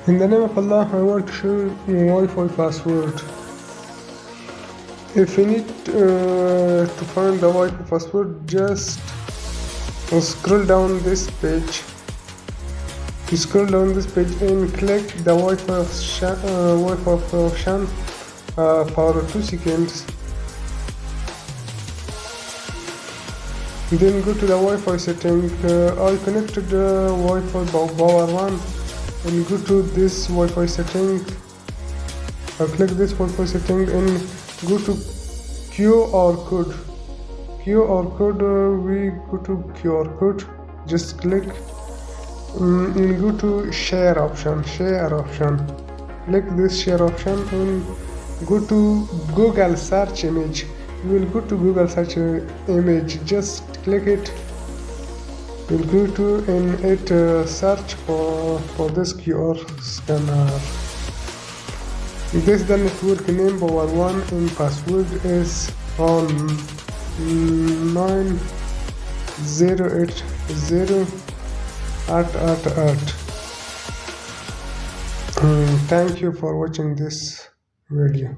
In the name of Allah, I want to show you Wi-Fi password. If you need to find the Wi-Fi password, just scroll down this page. You scroll down this page and click the Wi-Fi option for 2 seconds. Then go to the Wi-Fi setting. I connected the Wi-Fi power 1 and go to this Wi-Fi setting. I click this Wi-Fi setting and go to QR code. QR code, we go to QR code. Just click and go to share option. Click this share option and go to Google search image. You will go to Google search image. Just click it. You'll go to and it search for this QR scanner. This the network name power 1 and password is on 9080 @@@. Thank you for watching this video.